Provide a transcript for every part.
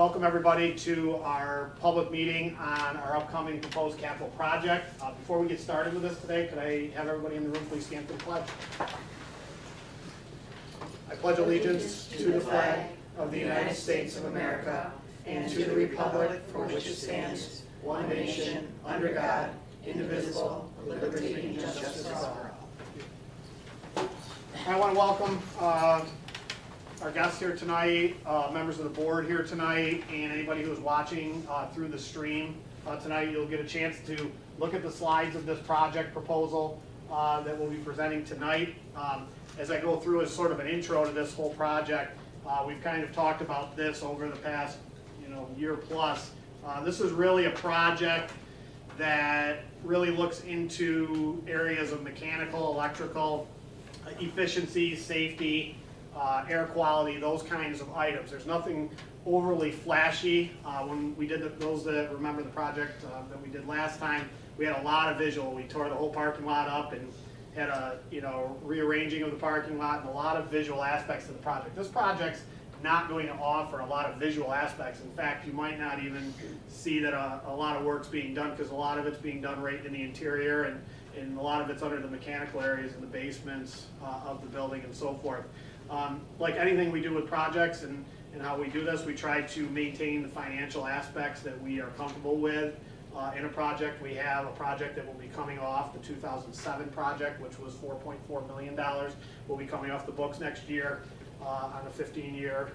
Welcome everybody to our public meeting on our upcoming proposed capital project. Before we get started with this today, could I have everybody in the room please stand for the pledge? I pledge allegiance to the flag of the United States of America and to the republic for which it stands, one nation, under God, indivisible, with liberty and justice for all. I want to welcome our guests here tonight, members of the board here tonight, and anybody who's watching through the stream tonight. You'll get a chance to look at the slides of this project proposal that we'll be presenting tonight. As I go through as sort of an intro to this whole project, we've kind of talked about this over the past year plus. This is really a project that really looks into areas of mechanical, electrical, efficiency, safety, air quality, those kinds of items. There's nothing overly flashy. When we did those that remember the project that we did last time, we had a lot of visual. We tore the whole parking lot up and had a rearranging of the parking lot and a lot of visual aspects of the project. This project's not going to offer a lot of visual aspects. In fact, you might not even see that a lot of work's being done, because a lot of it's being done right in the interior, and a lot of it's under the mechanical areas in the basements of the building and so forth. Like anything we do with projects and how we do this, we try to maintain the financial aspects that we are comfortable with in a project. We have a project that will be coming off, the 2007 project, which was $4.4 million, will be coming off the books next year on a 15-year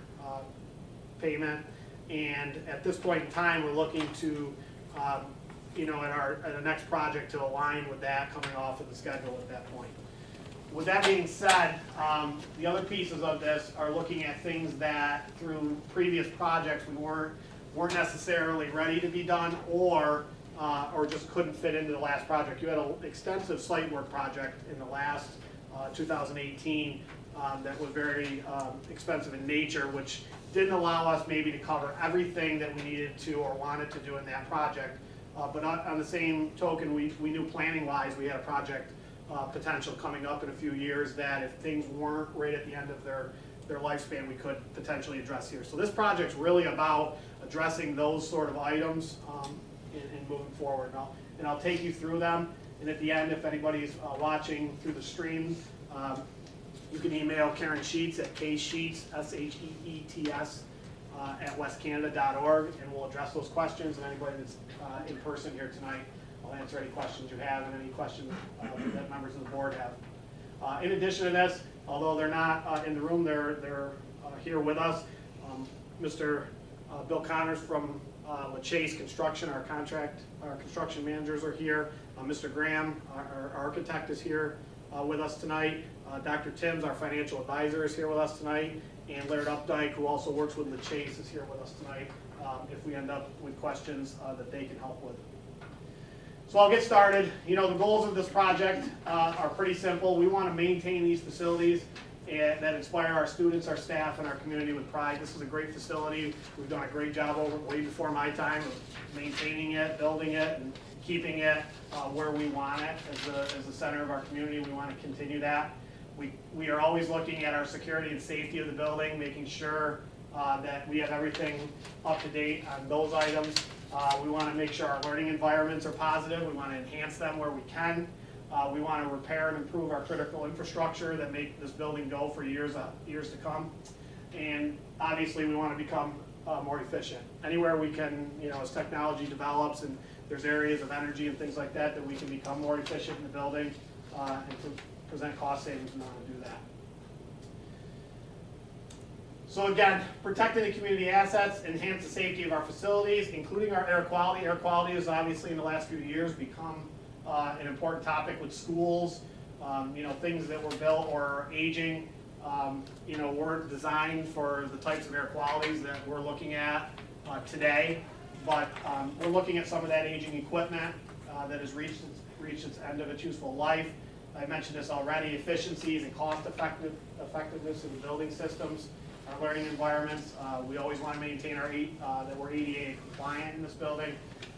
payment. And at this point in time, we're looking to, at our next project to align with that coming off of the schedule at that point. With that being said, the other pieces of this are looking at things that through previous projects we weren't necessarily ready to be done, or just couldn't fit into the last project. You had an extensive site work project in the last 2018 that was very expensive in nature, which didn't allow us maybe to cover everything that we needed to or wanted to do in that project. But on the same token, we knew planning-wise we had a project potential coming up in a few years that if things weren't right at the end of their lifespan, we could potentially address here. So this project's really about addressing those sort of items and moving forward. And I'll take you through them. And at the end, if anybody's watching through the stream, you can email Karen Sheets at ksheets, SHEETS, at westcanada.org, and we'll address those questions. And anybody that's in person here tonight, I'll answer any questions you have and any questions that members of the board have. In addition to this, although they're not in the room, they're here with us. Mr. Bill Connors from Chase Construction, our construction managers are here. Mr. Graham, our architect, is here with us tonight. Dr. Timms, our financial advisor, is here with us tonight. And Laird Updike, who also works with Chase, is here with us tonight if we end up with questions that they can help with. So I'll get started. The goals of this project are pretty simple. We want to maintain these facilities that inspire our students, our staff, and our community with pride. This is a great facility. We've done a great job way before my time of maintaining it, building it, and keeping it where we want it as the center of our community. We want to continue that. We are always looking at our security and safety of the building, making sure that we have everything up to date on those items. We want to make sure our learning environments are positive. We want to enhance them where we can. We want to repair and improve our critical infrastructure that make this building go for years to come. And obviously we want to become more efficient. Anywhere we can, as technology develops and there's areas of energy and things like that we can become more efficient in the building and present cost savings, we want to do that. So again, protecting the community assets, enhance the safety of our facilities, including our air quality. Air quality has obviously in the last few years become an important topic with schools. Things that were built or are aging, weren't designed for the types of air qualities that we're looking at today. But we're looking at some of that aging equipment that has reached its end of its useful life. I mentioned this already, efficiencies and cost effectiveness of the building systems. Our learning environments, we always want to maintain that we're ADA compliant in this building.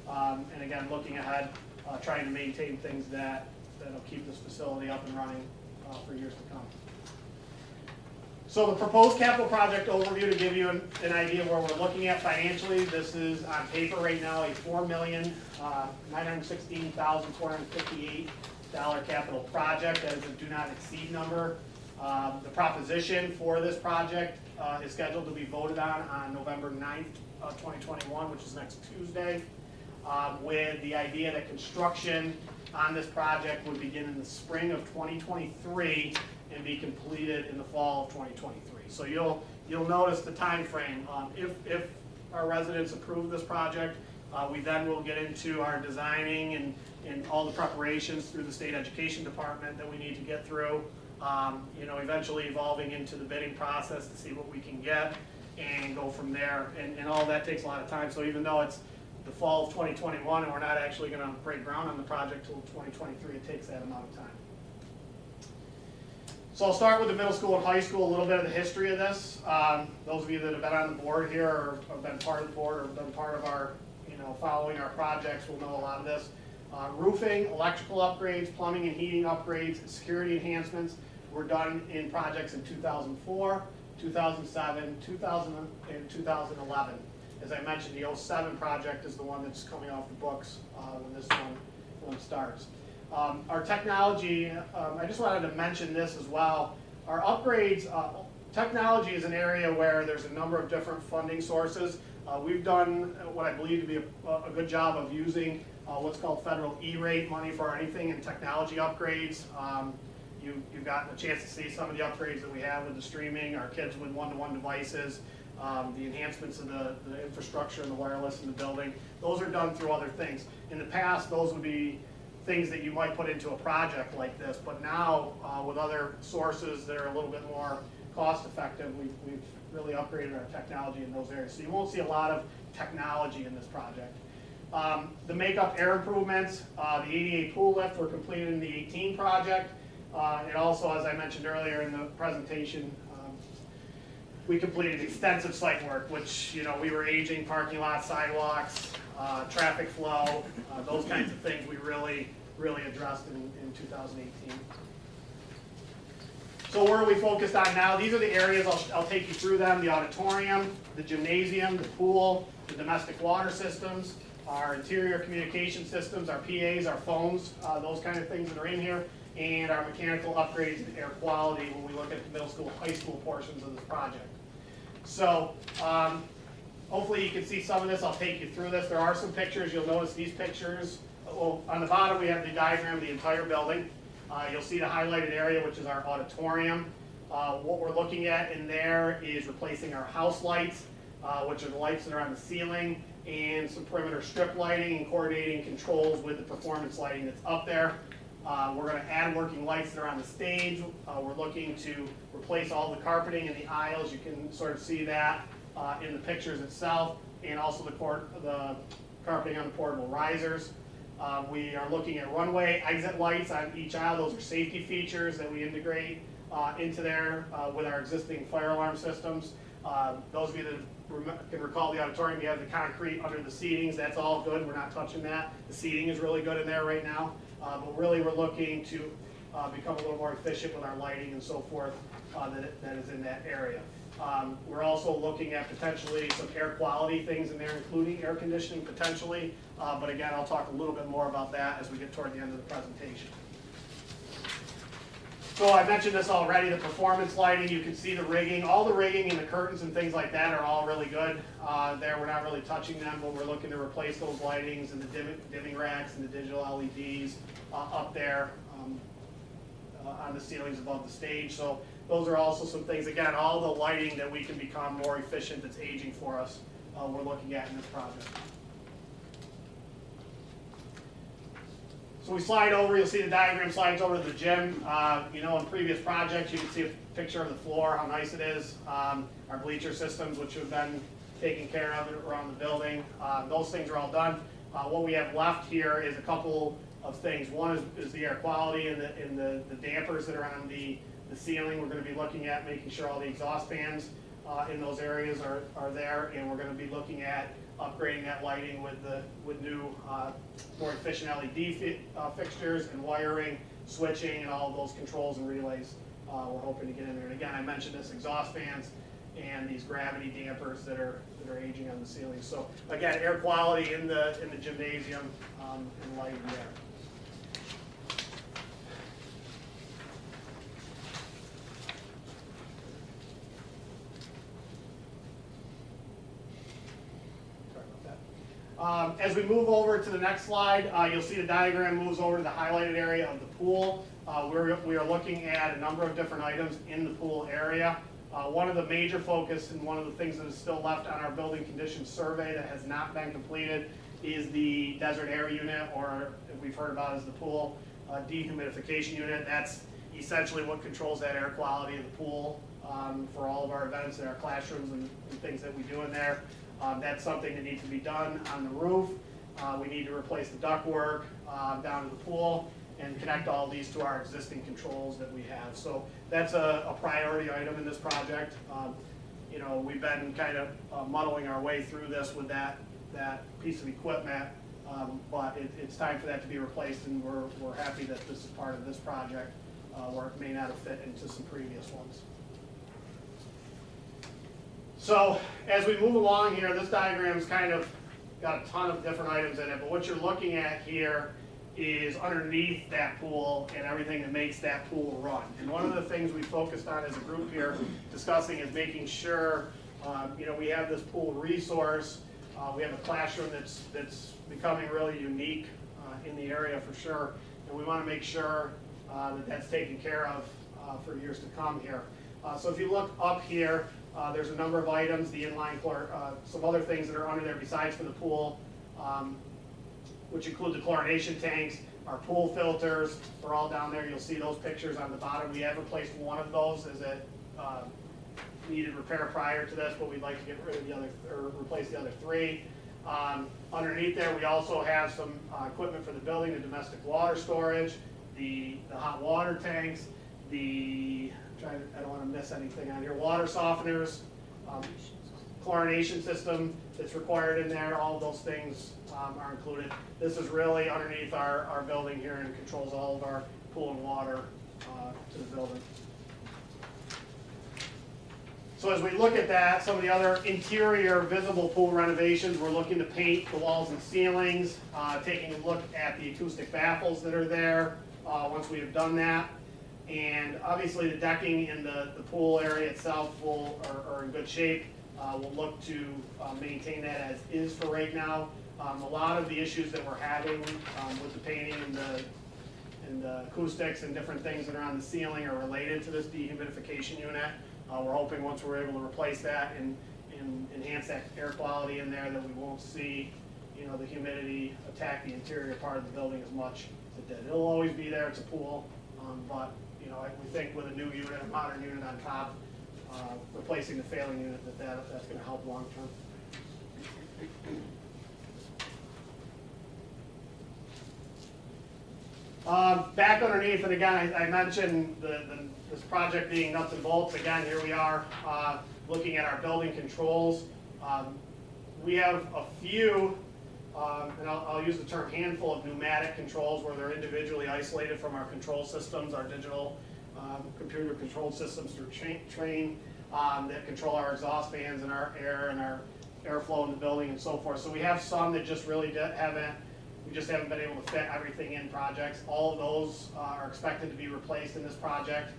And again, looking ahead, trying to maintain things that'll keep this facility up and running for years to come. So the proposed capital project overview, to give you an idea of where we're looking at financially, this is on paper right now a $4,916,458 capital project. That is a do not exceed number. The proposition for this project is scheduled to be voted on November 9th of 2021, which is next Tuesday, with the idea that construction on this project would begin in the spring of 2023 and be completed in the fall of 2023. So you'll notice the time frame. If our residents approve this project, we then will get into our designing and all the preparations through the state education department that we need to get through. Eventually evolving into the bidding process to see what we can get and go from there. And all that takes a lot of time. So even though it's the fall of 2021 and we're not actually going to break ground on the project till 2023, it takes that amount of time. So I'll start with the middle school and high school, a little bit of the history of this. Those of you that have been on the board here or have been part of the board or been part of our, following our projects will know a lot of this. Roofing, electrical upgrades, plumbing and heating upgrades, security enhancements were done in projects in 2004, 2007, 2000, and 2011. As I mentioned, the 07 project is the one that's coming off the books when this one starts. Our technology, I just wanted to mention this as well. Our upgrades, technology is an area where there's a number of different funding sources. We've done what I believe to be a good job of using what's called federal E-rate money for anything in technology upgrades. You've gotten a chance to see some of the upgrades that we have with the streaming, our kids with one-to-one devices, the enhancements of the infrastructure and the wireless in the building. Those are done through other things. In the past, those would be things that you might put into a project like this, but now with other sources that are a little bit more cost effective, we've really upgraded our technology in those areas. So you won't see a lot of technology in this project. The makeup air improvements, the ADA pool lift were completed in the 18 project. And also, as I mentioned earlier in the presentation, we completed extensive site work, which, we were aging parking lots, sidewalks, traffic flow, those kinds of things we really addressed in 2018. So where are we focused on now? These are the areas, I'll take you through them: the auditorium, the gymnasium, the pool, the domestic water systems, our interior communication systems, our PAs, our phones, those kind of things that are in here, and our mechanical upgrades and air quality when we look at the middle school, high school portions of this project. So hopefully you can see some of this. I'll take you through this. There are some pictures. You'll notice these pictures. Well, on the bottom we have the diagram of the entire building. You'll see the highlighted area, which is our auditorium. What we're looking at in there is replacing our house lights, which are the lights that are on the ceiling, and some perimeter strip lighting and coordinating controls with the performance lighting that's up there. We're going to add working lights that are on the stage. We're looking to replace all the carpeting in the aisles. You can sort of see that in the pictures itself, and also the carpeting on the portable risers. We are looking at runway exit lights on each aisle. Those are safety features that we integrate into there with our existing fire alarm systems. Those of you that can recall the auditorium, you have the concrete under the seatings. That's all good. We're not touching that. The seating is really good in there right now. But really we're looking to become a little more efficient with our lighting and so forth that is in that area. We're also looking at potentially some air quality things in there, including air conditioning potentially. But again, I'll talk a little bit more about that as we get toward the end of the presentation. So I mentioned this already, the performance lighting. You can see the rigging. All the rigging and the curtains and things like that are all really good there. We're not really touching them, but we're looking to replace those lightings and the dimming racks and the digital LEDs up there on the ceilings above the stage. So those are also some things, again, all the lighting that we can become more efficient that's aging for us, we're looking at in this project. So we slide over, you'll see the diagram slides over to the gym. In previous projects, you can see a picture of the floor, how nice it is. Our bleacher systems, which have been taken care of around the building. Those things are all done. What we have left here is a couple of things. One is the air quality and the dampers that are on the ceiling. We're going to be looking at making sure all the exhaust fans in those areas are there, and we're going to be looking at upgrading that lighting with new, more efficient LED fixtures and wiring, switching, and all of those controls and relays we're hoping to get in there. And again, I mentioned this, exhaust fans and these gravity dampers that are aging on the ceiling. So again, air quality in the gymnasium and lighting there. As we move over to the next slide, you'll see the diagram moves over to the highlighted area of the pool. We are looking at a number of different items in the pool area. One of the major focus and one of the things that is still left on our building conditions survey that has not been completed is the desert air unit, or if we've heard about as the pool dehumidification unit. That's essentially what controls that air quality of the pool for all of our events and our classrooms and things that we do in there. That's something that needs to be done on the roof. We need to replace the ductwork down to the pool and connect all these to our existing controls that we have. So that's a priority item in this project. You know, we've been kind of muddling our way through this with that piece of equipment, but it's time for that to be replaced, and we're happy that this is part of this project where it may not have fit into some previous ones. So as we move along here, this diagram's kind of got a ton of different items in it, but what you're looking at here is underneath that pool and everything that makes that pool run. And one of the things we focused on as a group here discussing is making sure you know, we have this pool resource. We have a classroom that's becoming really unique in the area for sure, and we want to make sure that that's taken care of for years to come here. So if you look up here, there's a number of items, the inline some other things that are under there besides for the pool, which include the chlorination tanks, our pool filters are all down there. You'll see those pictures on the bottom. We have replaced one of those as it needed repair prior to this, but we'd like to get rid of the other, or replace the other three. Underneath there, we also have some equipment for the building, the domestic water storage, the hot water tanks, I don't want to miss anything on here, water softeners, chlorination system that's required in there. All of those things are included. This is really underneath our building here and controls all of our pool and water to the building. So as we look at that, some of the other interior visible pool renovations, we're looking to paint the walls and ceilings, taking a look at the acoustic baffles that are there once we have done that. And obviously the decking in the pool area itself are in good shape. We'll look to maintain that as is for right now. A lot of the issues that we're having with the painting and the acoustics and different things that are on the ceiling are related to this dehumidification unit. We're hoping once we're able to replace that and enhance that air quality in there, that we won't see, you know, the humidity attack the interior part of the building as much as it did. It'll always be there, it's a pool, but you know, we think with a new unit, a modern unit on top, replacing the failing unit, that's going to help long term. Back underneath, and again, I mentioned this project being nuts and bolts. Again, here we are looking at our building controls. We have a few, and I'll use the term handful of pneumatic controls where they're individually isolated from our control systems, our digital computer controlled systems through train that control our exhaust fans and our air and our airflow in the building and so forth. So we have some that just really we just haven't been able to fit everything in projects. All of those are expected to be replaced in this project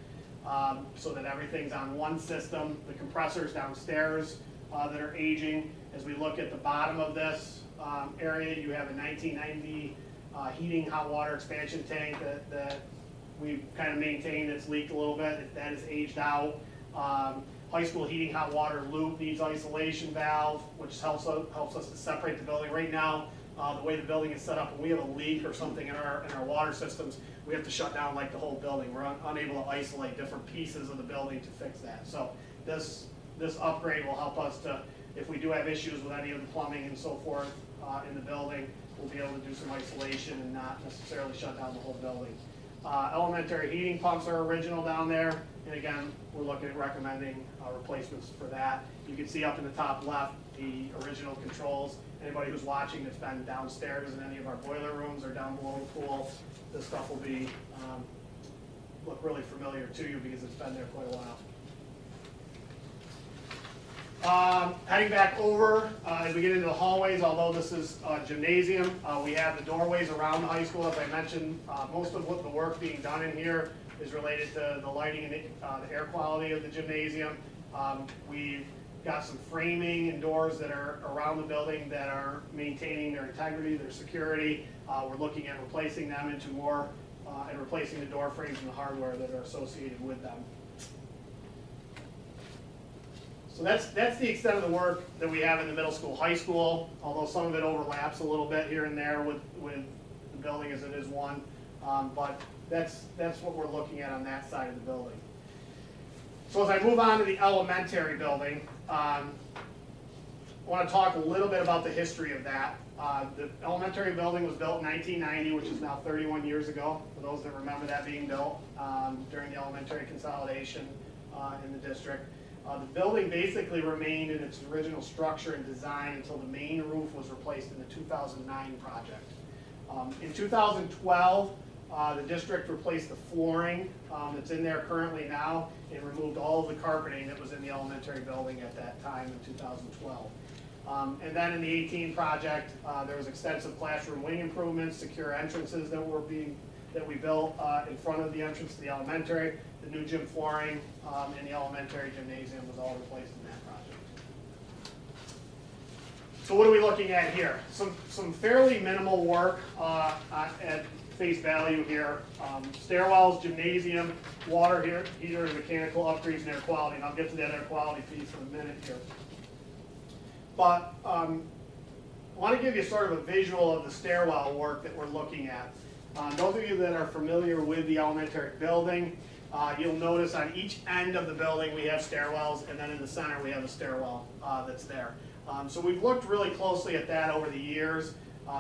so that everything's on one system. The compressors downstairs that are aging. As we look at the bottom of this area, you have a 1990 heating hot water expansion tank that we've kind of maintained. It's leaked a little bit. That is aged out. High school heating hot water loop needs isolation valve, which helps us to separate the building. Right now, the way the building is set up, when we have a leak or something in our water systems, we have to shut down like the whole building. We're unable to isolate different pieces of the building to fix that. So this upgrade will help us to, if we do have issues with any of the plumbing and so forth in the building, we'll be able to do some isolation and not necessarily shut down the whole building. Elementary heating pumps are original down there, and again, we're looking at recommending replacements for that. You can see up in the top left the original controls. Anybody who's watching that's been downstairs in any of our boiler rooms or down below the pool, this stuff will be look really familiar to you because it's been there quite a while. Heading back over, as we get into the hallways, although this is a gymnasium, we have the doorways around the high school. As I mentioned, most of what the work being done in here is related to the lighting and the air quality of the gymnasium. We've got some framing and doors that are around the building that are maintaining their integrity, their security. We're looking at replacing them into more, and replacing the door frames and the hardware that are associated with them. So that's the extent of the work that we have in the middle school, high school, although some of it overlaps a little bit here and there with the building as it is one. But that's what we're looking at on that side of the building. So as I move on to the elementary building, I want to talk a little bit about the history of that. The elementary building was built in 1990, which is now 31 years ago, for those that remember that being built during the elementary consolidation in the district. The building basically remained in its original structure and design until the main roof was replaced in the 2009 project. In 2012, the district replaced the flooring that's in there currently now and removed all of the carpeting that was in the elementary building at that time in 2012. And then in the 18 project, there was extensive classroom wing improvements, secure entrances that we built in front of the entrance to the elementary. The new gym flooring in the elementary gymnasium was all replaced in that project. So what are we looking at here? Some fairly minimal work at face value here. Stairwells, gymnasium, water heater, and mechanical upgrades and air quality. And I'll get to that air quality piece in a minute here. But I want to give you sort of a visual of the stairwell work that we're looking at. Those of you that are familiar with the elementary building, you'll notice on each end of the building we have stairwells, and then in the center we have a stairwell that's there. So we've looked really closely at that over the years.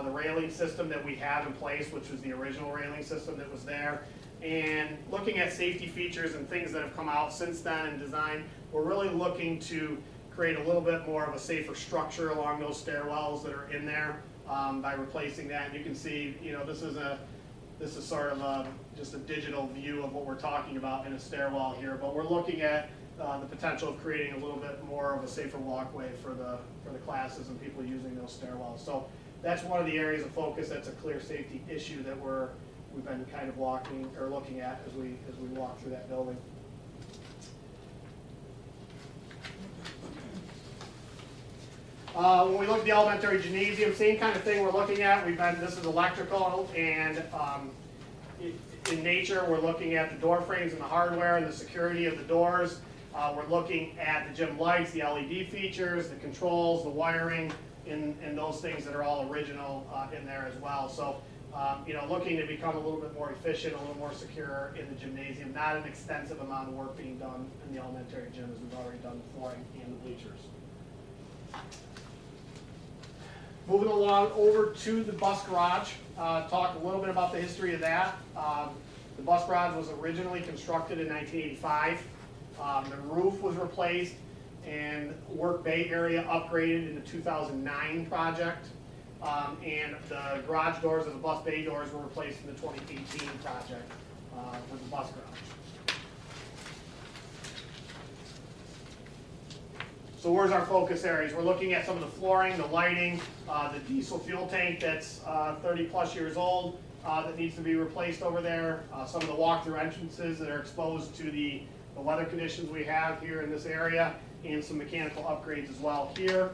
The railing system that we have in place, which was the original railing system that was there, and looking at safety features and things that have come out since then in design, we're really looking to create a little bit more of a safer structure along those stairwells that are in there by replacing that. And you can see, you know, this is sort of just a digital view of what we're talking about in a stairwell here, but we're looking at the potential of creating a little bit more of a safer walkway for the classes and people using those stairwells. So that's one of the areas of focus. That's a clear safety issue that we've been kind of looking at as we walk through that building. When we look at the elementary gymnasium, same kind of thing we're looking at. This is electrical, and in nature, we're looking at the door frames and the hardware and the security of the doors. We're looking at the gym lights, the LED features, the controls, the wiring, and those things that are all original in there as well. So, you know, looking to become a little bit more efficient, a little more secure in the gymnasium. Not an extensive amount of work being done in the elementary gym as we've already done the flooring and the bleachers. Moving along over to the bus garage, talk a little bit about the history of that. The bus garage was originally constructed in 1985. The roof was replaced and work bay area upgraded in the 2009 project. And the garage doors and the bus bay doors were replaced in the 2018 project with the bus garage. So where's our focus areas? We're looking at some of the flooring, the lighting, the diesel fuel tank that's 30 plus years old that needs to be replaced over there, some of the walk-through entrances that are exposed to the weather conditions we have here in this area, and some mechanical upgrades as well here.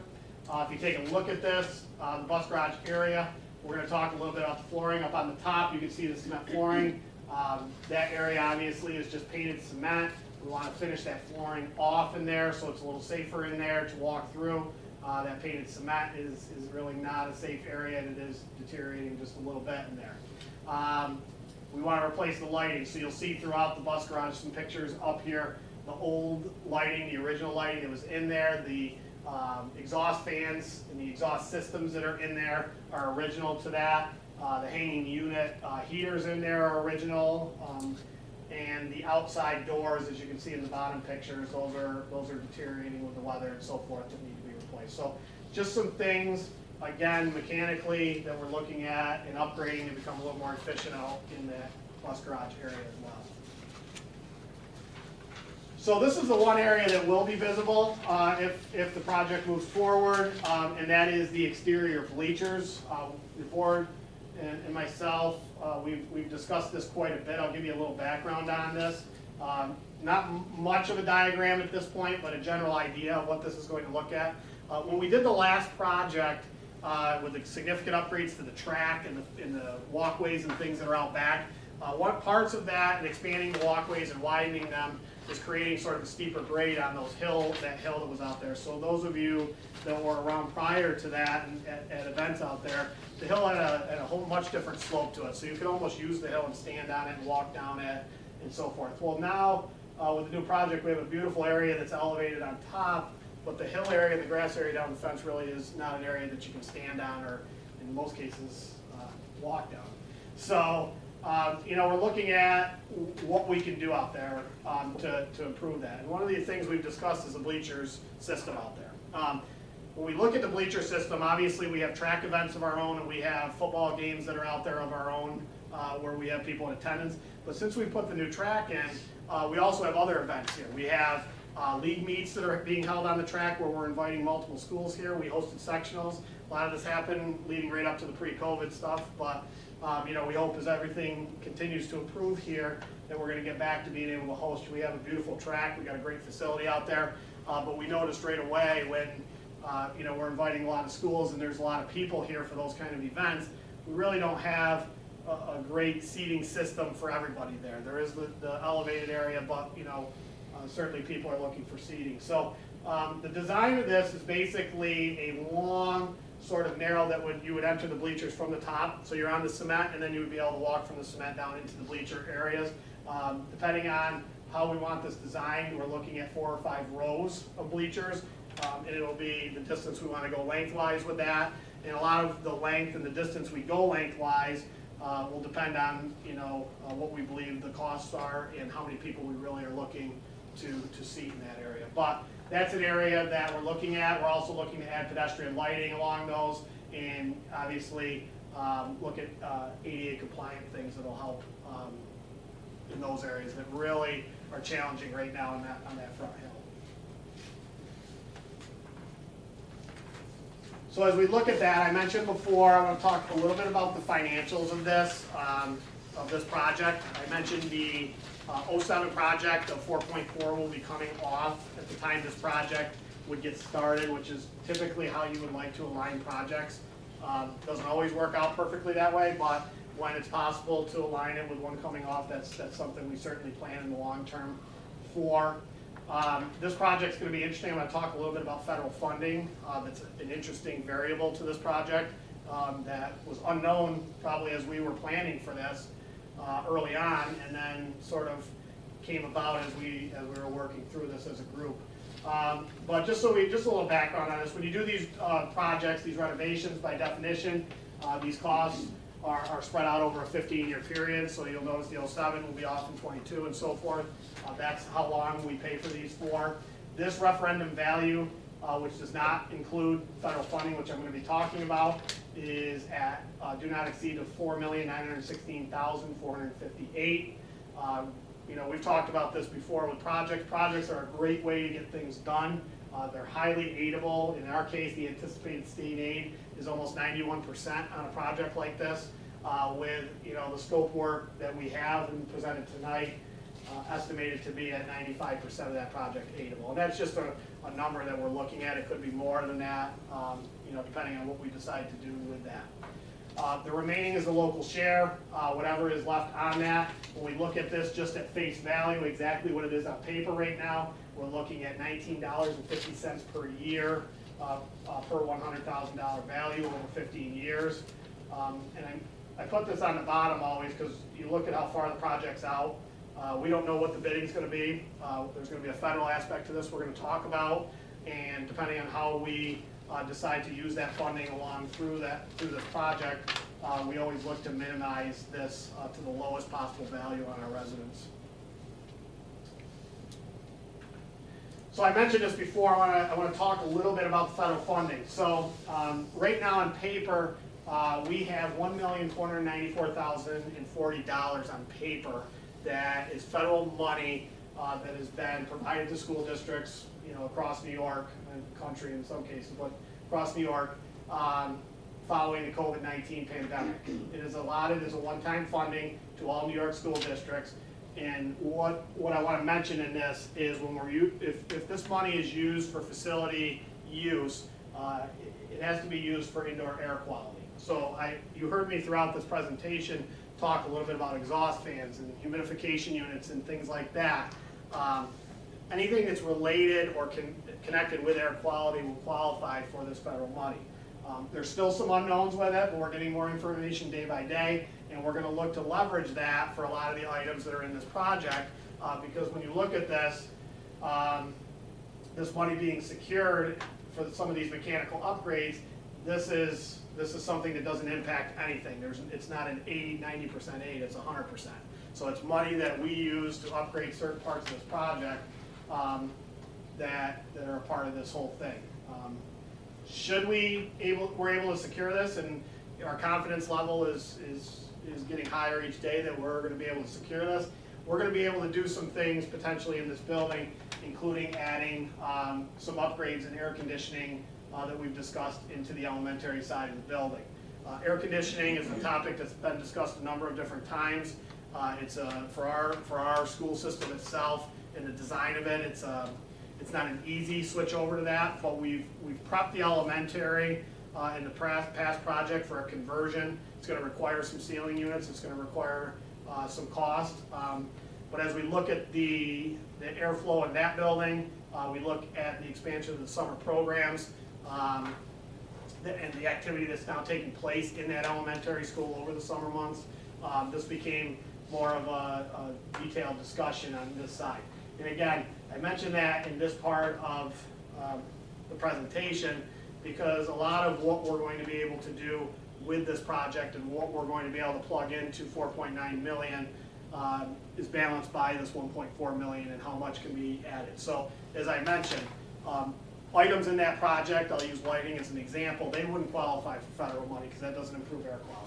If you take a look at this, the bus garage area, we're going to talk a little bit about the flooring. Up on the top, you can see the cement flooring. That area obviously is just painted cement. We want to finish that flooring off in there so it's a little safer in there to walk through. That painted cement is really not a safe area, and it is deteriorating just a little bit in there. We want to replace the lighting, so you'll see throughout the bus garage some pictures up here. The old lighting, the original lighting that was in there, the exhaust fans and the exhaust systems that are in there are original to that. The hanging unit heaters in there are original. And the outside doors, as you can see in the bottom pictures, those are deteriorating with the weather and so forth that need to be replaced. So just some things, again, mechanically that we're looking at and upgrading to become a little more efficient out in that bus garage area as well. So this is the one area that will be visible if the project moves forward, and that is the exterior bleachers. The board and myself, we've discussed this quite a bit. I'll give you a little background on this. Not much of a diagram at this point, but a general idea of what this is going to look at. When we did the last project with the significant upgrades to the track and the walkways and things that are out back, what parts of that and expanding the walkways and widening them is creating sort of a steeper grade on that hill that was out there. So those of you that were around prior to that and at events out there, the hill had a whole much different slope to it. So you could almost use the hill and stand on it and walk down it and so forth. Well, now with the new project, we have a beautiful area that's elevated on top, but the hill area, the grass area down the fence really is not an area that you can stand on or in most cases walk down. So we're looking at what we can do out there to improve that. And one of the things we've discussed is the bleachers system out there. When we look at the bleacher system, obviously we have track events of our own and we have football games that are out there of our own where we have people in attendance. But since we put the new track in, we also have other events here. We have league meets that are being held on the track where we're inviting multiple schools here. We hosted sectionals. A lot of this happened leading right up to the pre-COVID stuff, but we hope as everything continues to improve here that we're going to get back to being able to host. We have a beautiful track. We got a great facility out there, but we noticed right away when we're inviting a lot of schools and there's a lot of people here for those kind of events, we really don't have a great seating system for everybody there. There is the elevated area, but certainly people are looking for seating. So the design of this is basically a long sort of narrow that you would enter the bleachers from the top. So you're on the cement and then you would be able to walk from the cement down into the bleacher areas. Depending on how we want this designed, we're looking at 4 or 5 rows of bleachers. And it'll be the distance we want to go lengthwise with that. And a lot of the length and the distance we go lengthwise will depend on what we believe the costs are and how many people we really are looking to seat in that area. But that's an area that we're looking at. We're also looking to add pedestrian lighting along those and obviously look at ADA compliant things that'll help in those areas that really are challenging right now on that front hill. So as we look at that, I mentioned before, I want to talk a little bit about the financials of this project. I mentioned the 07 project of 4.4 will be coming off at the time this project would get started, which is typically how you would like to align projects. Doesn't always work out perfectly that way, but when it's possible to align it with one coming off, that's something we certainly plan in the long term for. This project's going to be interesting. I'm going to talk a little bit about federal funding. That's an interesting variable to this project that was unknown probably as we were planning for this early on, and then sort of came about as we were working through this as a group. But just a little background on this. When you do these projects, these renovations, by definition, these costs are spread out over a 15-year period. So you'll notice the 07 will be off in 22 and so forth. That's how long we pay for these for. This referendum value, which does not include federal funding, which I'm going to be talking about, is at do not exceed of $4,916,458. We've talked about this before with projects. Projects are a great way to get things done. They're highly aidable. In our case, the anticipated state aid is almost 91% on a project like this. With the scope work that we have and presented tonight, estimated to be at 95% of that project aidable. And that's just a number that we're looking at. It could be more than that, depending on what we decide to do with that. The remaining is the local share, whatever is left on that. When we look at this just at face value, exactly what it is on paper right now, we're looking at $19.50 per year per $100,000 value over 15 years. And I put this on the bottom always because you look at how far the project's out. We don't know what the bidding's going to be. There's going to be a federal aspect to this we're going to talk about, and depending on how we decide to use that funding along through this project, we always look to minimize this to the lowest possible value on our residents. So I mentioned this before. I want to talk a little bit about the federal funding. So right now on paper, we have $1,494,040 on paper that is federal money that has been provided to school districts, across New York and country in some cases, but across New York, following the COVID-19 pandemic. It is allotted as a one-time funding to all New York school districts. And what I want to mention in this is if this money is used for facility use, it has to be used for indoor air quality. So you heard me throughout this presentation talk a little bit about exhaust fans and humidification units and things like that. Anything that's related or connected with air quality will qualify for this federal money. There's still some unknowns with it, but we're getting more information day by day, and we're going to look to leverage that for a lot of the items that are in this project, because when you look at this, this money being secured for some of these mechanical upgrades, this is something that doesn't impact anything. It's not an 80-90% aid, it's 100%. So it's money that we use to upgrade certain parts of this project that are a part of this whole thing. Should we're able to secure this, and our confidence level is getting higher each day that we're going to be able to secure this, we're going to be able to do some things potentially in this building, including adding some upgrades in air conditioning that we've discussed into the elementary side of the building. Air conditioning is a topic that's been discussed a number of different times. It's for our school system itself and the design of it. It's not an easy switch over to that, but we've prepped the elementary in the past project for a conversion. It's going to require some ceiling units. It's going to require some cost. But as we look at the airflow in that building, we look at the expansion of the summer programs and the activity that's now taking place in that elementary school over the summer months. This became more of a detailed discussion on this side. And again, I mentioned that in this part of the presentation because a lot of what we're going to be able to do with this project and what we're going to be able to plug into 4.9 million is balanced by this 1.4 million and how much can be added. So as I mentioned, items in that project, I'll use lighting as an example, they wouldn't qualify for federal money because that doesn't improve air quality.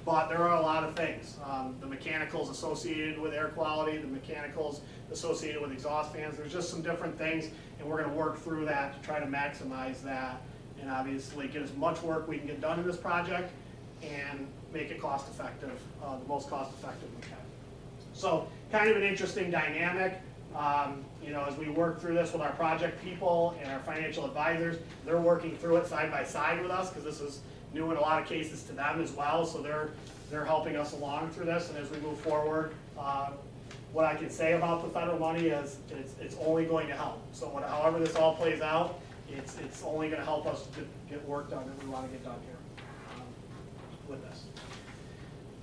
But there are a lot of things. The mechanicals associated with air quality, the mechanicals associated with exhaust fans, there's just some different things, and we're going to work through that to try to maximize that and obviously get as much work we can get done in this project and make it cost effective, the most cost effective we can. So kind of an interesting dynamic. As we work through this with our project people and our financial advisors, they're working through it side by side with us because this is new in a lot of cases to them as well, so they're helping us along through this. And as we move forward, what I can say about the federal money is it's only going to help. So however this all plays out, it's only going to help us to get work done that we want to get done here with this.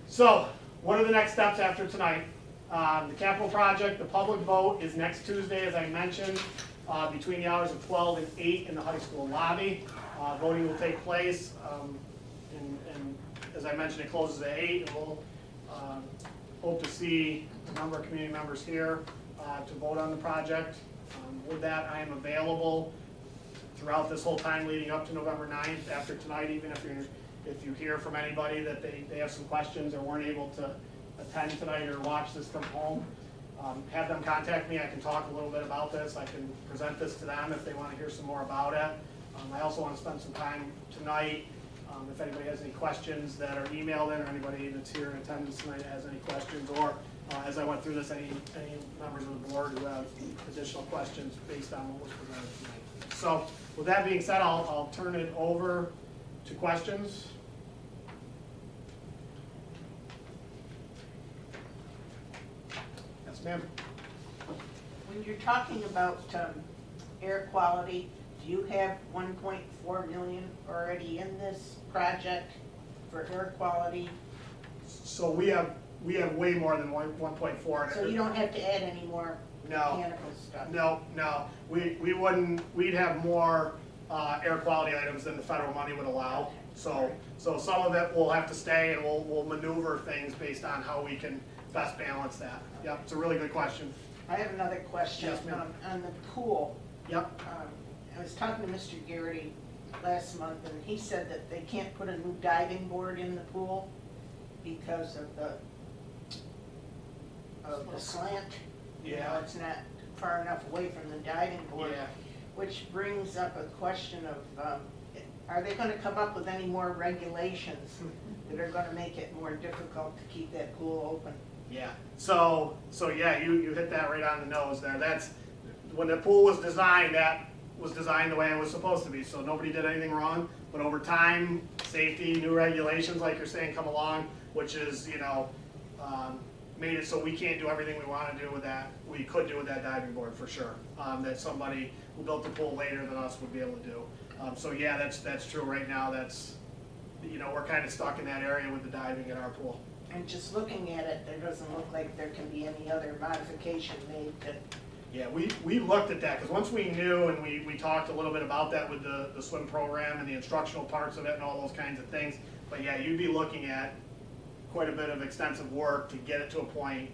So what are the next steps after tonight? The capital project, the public vote is next Tuesday, as I mentioned, between the hours of 12 and 8 in the high school lobby. Voting will take place, and as I mentioned, it closes at 8, and we'll hope to see a number of community members here to vote on the project. With that, I am available throughout this whole time leading up to November 9th, after tonight, even if you hear from anybody that they have some questions or weren't able to attend tonight or watch this from home, have them contact me. I can talk a little bit about this. I can present this to them if they want to hear some more about it. I also want to spend some time tonight, if anybody has any questions that are emailed in, or anybody that's here in attendance tonight has any questions, or as I went through this, any members of the board who have additional questions based on what was presented tonight. So with that being said, I'll turn it over to questions. Yes, ma'am. When you're talking about air quality, do you have 1.4 million already in this project for air quality? So we have way more than 1.4. So you don't have to add any more mechanical stuff? No. We wouldn't. We'd have more air quality items than the federal money would allow. So some of it will have to stay, and we'll maneuver things based on how we can best balance that. Yep, it's a really good question. I have another question. Yes, ma'am. On the pool. Yep. I was talking to Mr. Garrity last month, and he said that they can't put a new diving board in the pool because of the slant. You know, Yeah. it's not far enough away from the diving board. Yeah. Which brings up a question of, are they gonna come up with any more regulations that are gonna make it more difficult to keep that pool open? Yeah, so yeah, you hit that right on the nose there. That's, when the pool was designed, that was designed the way it was supposed to be, so nobody did anything wrong. But over time, safety, new regulations, like you're saying, come along, which is, you know, made it so we can't do everything we wanna do with that, we could do with that diving board for sure. That somebody who built the pool later than us would be able to do. So yeah, that's true right now. That's, you know, we're kinda stuck in that area with the diving at our pool. And just looking at it, there doesn't look like there can be any other modification made to, Yeah, we looked at that, because once we knew and we talked a little bit about that with the swim program and the instructional parts of it and all those kinds of things. But yeah, you'd be looking at quite a bit of extensive work to get it to a point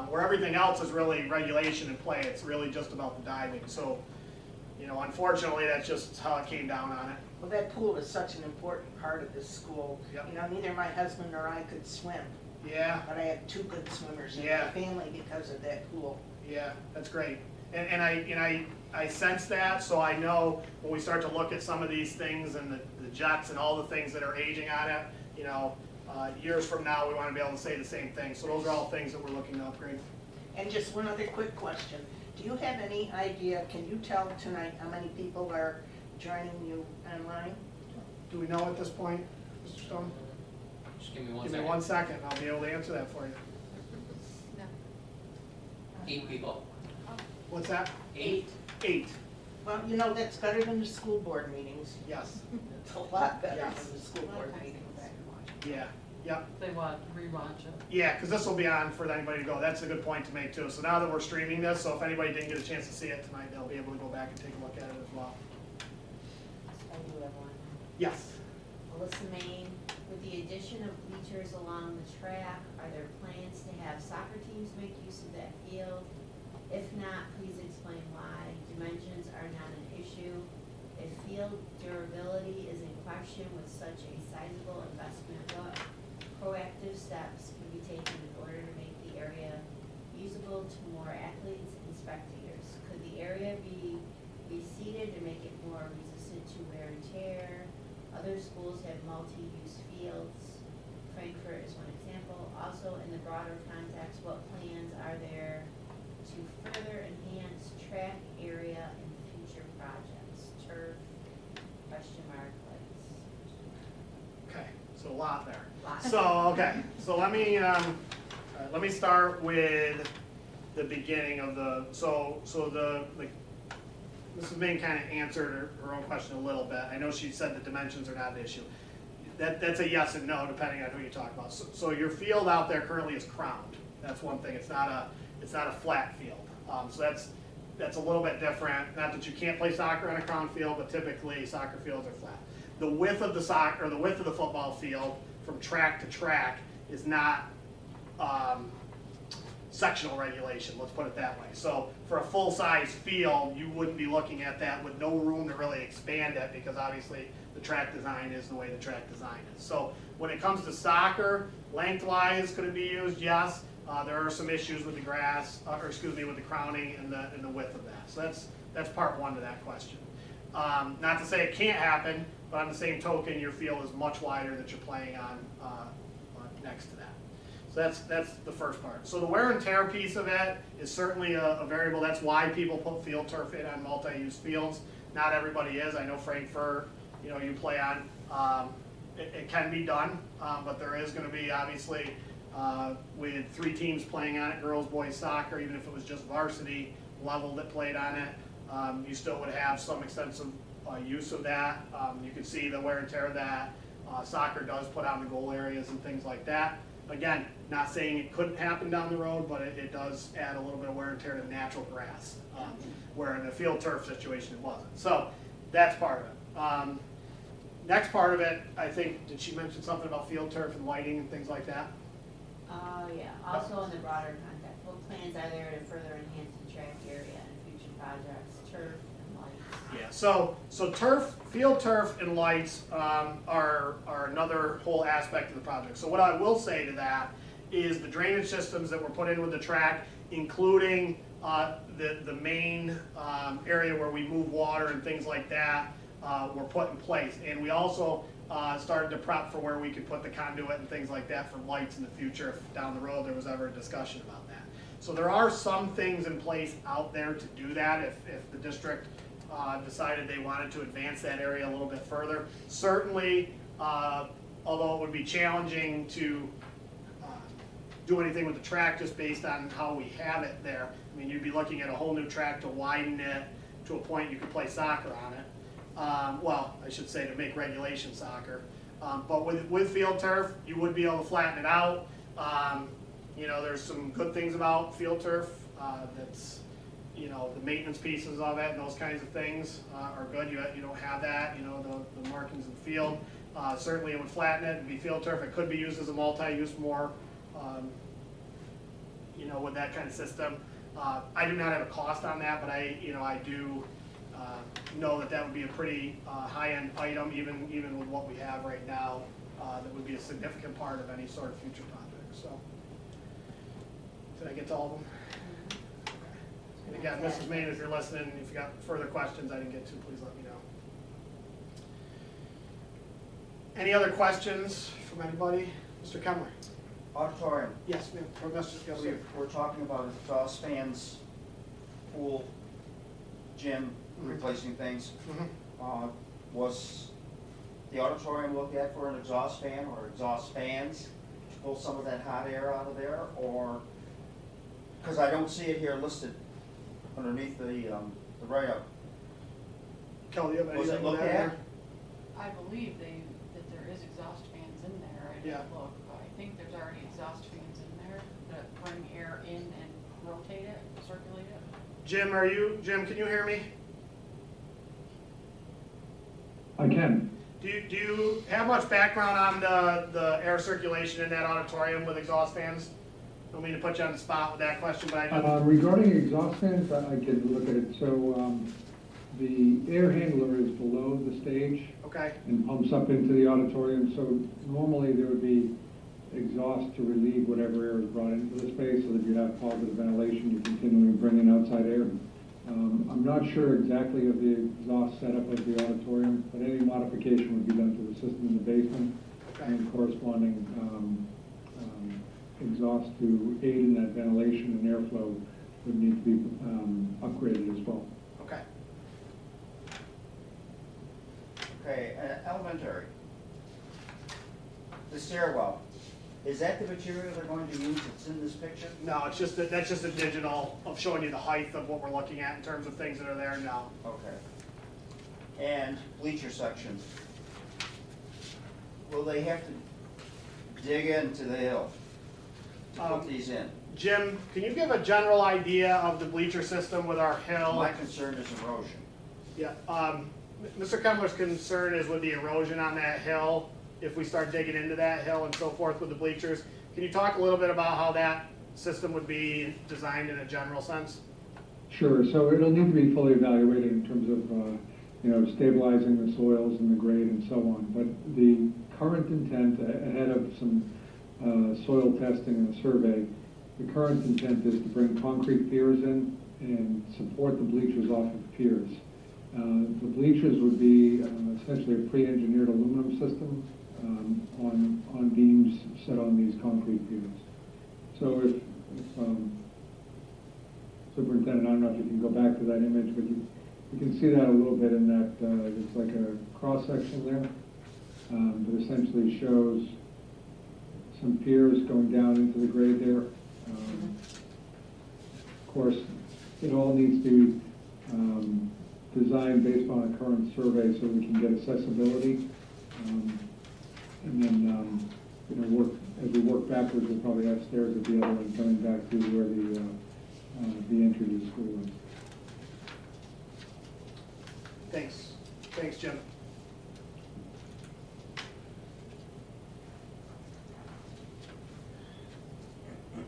where everything else is really regulation in play. It's really just about the diving. So, you know, unfortunately, that's just how it came down on it. well, that pool is such an important part of this school. Yep. You know, neither my husband nor I could swim, Yeah, but I have two good swimmers in Yeah. my family because of that pool. yeah, that's great. And I sense that, so I know when we start to look at some of these things and the jets and all the things that are aging on it, you know, years from now, we want to be able to say the same thing. So those are all things that we're looking to upgrade. And just one other quick question. Do you have any idea, can you tell tonight how many people are joining you online? Do we know at this point, Mr. Stone? Just give me one Give me second. 1 second, and I'll be able to answer that for you. 8 people. What's that? 8? 8, Well, you know, that's better than the school board meetings. yes, It's a lot better Yes. than the school board meetings. yeah, yep. They want rewatch it. Yeah, because this will be on for anybody to go. That's a good point to make too. So now that we're streaming this, so if anybody didn't get a chance to see it tonight, they'll be able to go back and take a look at it as well. I do have one. Yes. Alyssa Main, with the addition of bleachers along the track, are there plans to have soccer teams make use of that field? If not, please explain why. Dimensions are not an issue. If field durability is in question with such a sizable investment, what proactive steps can be taken in order to make the area usable to more athletes and spectators? Could the area be reseeded to make it more resistant to wear and tear? Other schools have multi-use fields. Frankfurt is one example. Also, in the broader context, what plans are there to further enhance track area in future projects? Turf, question mark, lights. Okay, so a lot there. Lot. So, okay, so let me start with the beginning of the, Mrs. Main kind of answered her own question a little bit. I know she said the dimensions are not an issue. That's a yes and no, depending on who you talk about. So your field out there currently is crowned. That's one thing. It's not a flat field. So that's a little bit different. Not that you can't play soccer on a crown field, but typically soccer fields are flat. The width of the football field from track to track is not sectional regulation, let's put it that way. So for a full-size field, you wouldn't be looking at that with no room to really expand it, because obviously the track design is the way the track design is. So when it comes to soccer, lengthwise, could it be used? Yes. There are some issues with the grass, with the crowning and the width of that. So that's part one to that question. Not to say it can't happen, but on the same token, your field is much wider that you're playing on next to that. So that's the first part. So the wear and tear piece of it is certainly a variable. That's why people put field turf in on multi-use fields. Not everybody is. I know Frankfurt, you play on. It can be done, but there is going to be obviously with 3 teams playing on it, girls, boys soccer, even if it was just varsity level that played on it, you still would have some extensive use of that. You can see the wear and tear that soccer does put on the goal areas and things like that. Again, not saying it couldn't happen down the road, but it does add a little bit of wear and tear to natural grass, where in a field turf situation it wasn't. So that's part of it. Next part of it, I think, did she mention something about field turf and lighting and things like that? Yeah, also in the broader context, what plans are there to further enhance the track area in future projects, turf and lights? Yeah, so turf, field turf and lights are another whole aspect of the project. So what I will say to that is the drainage systems that were put in with the track, including the main area where we move water and things like that were put in place. And we also started to prep for where we could put the conduit and things like that for lights in the future if down the road there was ever a discussion about that. So there are some things in place out there to do that if the district decided they wanted to advance that area a little bit further. Certainly, although it would be challenging to do anything with the track just based on how we have it there. I mean, you'd be looking at a whole new track to widen it to a point you could play soccer on it. Well, I should say to make regulation soccer. But with field turf, you would be able to flatten it out. You know, there's some good things about field turf. That's, you know, the maintenance pieces of it and those kinds of things are good. You don't have that, you know, the markings in the field. Certainly it would flatten it and be field turf. It could be used as a multi-use more, you know, with that kind of system. I do not have a cost on that, but I do know that would be a pretty high-end item, even with what we have right now. That would be a significant part of any sort of future project. So, did I get to all of them? Okay. And again, Mrs. Main, if you're listening, if you got further questions I didn't get to, please let me know. Any other questions from anybody? Mr. Kemmler? Auditorium, Yes, ma'am. Or Mr. Yes, we're talking about exhaust fans, pool, gym, replacing things. Was the auditorium looked at for an exhaust fan or exhaust fans to pull some of that hot air out of there, or, because I don't see it here listed underneath the write-up. Kelly, you have Was it anything looked to add at? there? I believe that there is exhaust fans in there. I Yeah. didn't look, but I think there's already exhaust fans in there that bring air in and rotate it, circulate it. Jim, can you hear me? I can. Do you have much background on the air circulation in that auditorium with exhaust fans? I don't mean to put you on the spot with that question, but I do. Regarding exhaust fans, I can look at it. So the air handler is below the stage Okay, and pumps up into the auditorium. So normally there would be exhaust to relieve whatever air is brought into the space so that you have positive ventilation. You continually bring in outside air. I'm not sure exactly of the exhaust setup of the auditorium, but any modification would be done to the system in the basement okay, and corresponding exhaust to aid in that ventilation and airflow would need to be upgraded as well. okay. Okay, elementary. The stairwell, is that the material they're going to use that's in this picture? No, it's just that's just a digital of showing you the height of what we're looking at in terms of things that are there now. Okay. And bleacher section. Will they have to dig into the hill to put these in? Jim, can you give a general idea of the bleacher system with our hill? My concern is erosion. Yeah, Mr. Kemmler's concern is with the erosion on that hill, if we start digging into that hill and so forth with the bleachers. Can you talk a little bit about how that system would be designed in a general sense? Sure, so it'll need to be fully evaluated in terms of, stabilizing the soils and the grade and so on. But the current intent, ahead of some soil testing and a survey, the current intent is to bring concrete piers in and support the bleachers off of piers. The bleachers would be essentially a pre-engineered aluminum system on beams set on these concrete piers. So if Superintendent, I don't know if you can go back to that image, but you can see that a little bit in that it's like a cross section there that essentially shows some piers going down into the grade there. Of course, it all needs to be designed based on a current survey so we can get accessibility. And then, as we work backwards, we'll probably have stairs at the other end coming back to where the entry to the school is. Thanks. Thanks, Jim.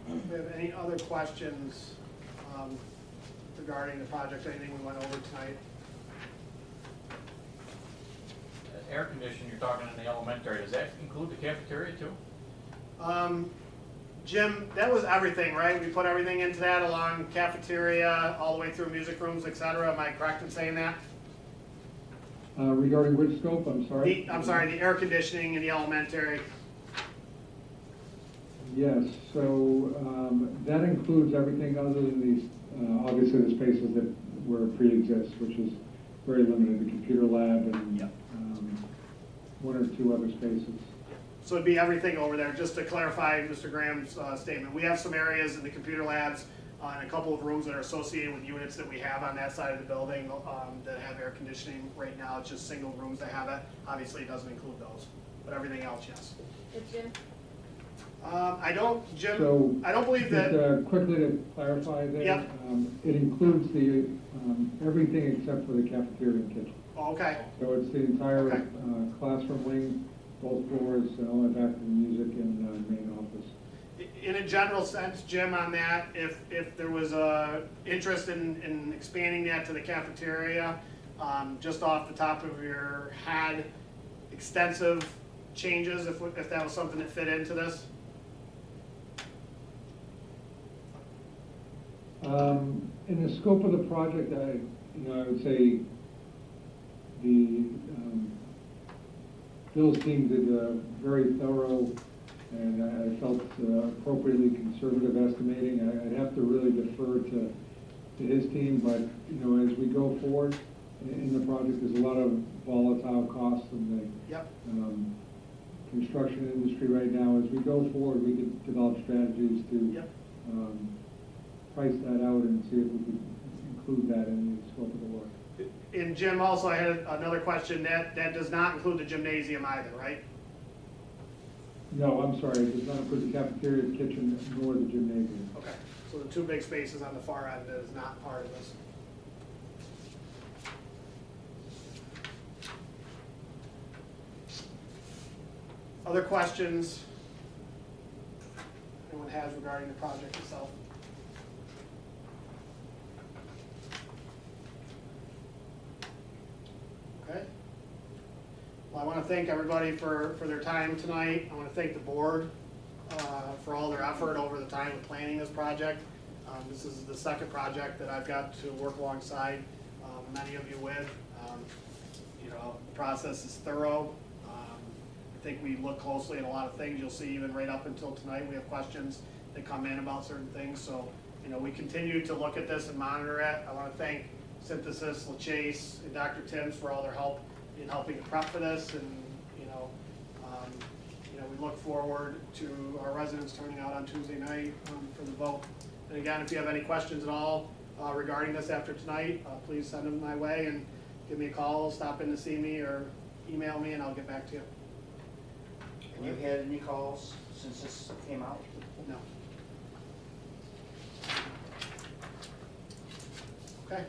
Do we have any other questions regarding the project, anything we went over tonight? Air conditioning, you're talking in the elementary, does that include the cafeteria too? Jim, that was everything, right? We put everything into that along cafeteria, all the way through music rooms, et cetera. Am I correct in saying that? Regarding which scope, I'm sorry? I'm sorry, the air conditioning in the elementary. Yes, so that includes everything other than these, obviously the spaces that were pre-exist, which is very limited, the computer lab and Yep. one or two other spaces. So it'd be everything over there. Just to clarify Mr. Graham's statement, we have some areas in the computer labs and a couple of rooms that are associated with units that we have on that side of the building that have air conditioning. Right now, it's just single rooms that have it. Obviously, it doesn't include those, but everything else, yes. But Jim, So, I don't believe that. Just quickly to clarify there. Yep. It includes the, everything except for the cafeteria and kitchen. Oh, okay, So it's the entire Okay. classroom wing, both floors, and all the way back to the music and main office. in a general sense, Jim, on that, if there was interest in expanding that to the cafeteria, just off the top of your head, extensive changes, if that was something that fit into this? In the scope of the project, I would say the Bill's team did a very thorough and I felt appropriately conservative estimating. I'd have to really defer to his team, but as we go forward in the project, there's a lot of volatile costs in the Yep. construction industry right now. As we go forward, we could develop strategies to Yep. price that out and see if we could include that in the scope of the work. And Jim, also, I had another question, that does not include the gymnasium either, right? No, I'm sorry, it does not include the cafeteria, the kitchen, nor the gymnasium. Okay, so the two big spaces on the far end is not part of this. Other questions anyone has regarding the project itself? Okay. Well, I want to thank everybody for their time tonight. I want to thank the board for all their effort over the time of planning this project. This is the second project that I've got to work alongside many of you with. The process is thorough. I think we look closely at a lot of things. You'll see even right up until tonight, we have questions that come in about certain things. So, we continue to look at this and monitor it. I want to thank Synthesis, LaChase, and Dr. Timms for all their help in helping to prep for this. And, we look forward to our residents turning out on Tuesday night for the vote. And again, if you have any questions at all regarding this after tonight, please send them my way and give me a call, stop in to see me, or email me, and I'll get back to you. Have you had any calls since this came out? No. Okay.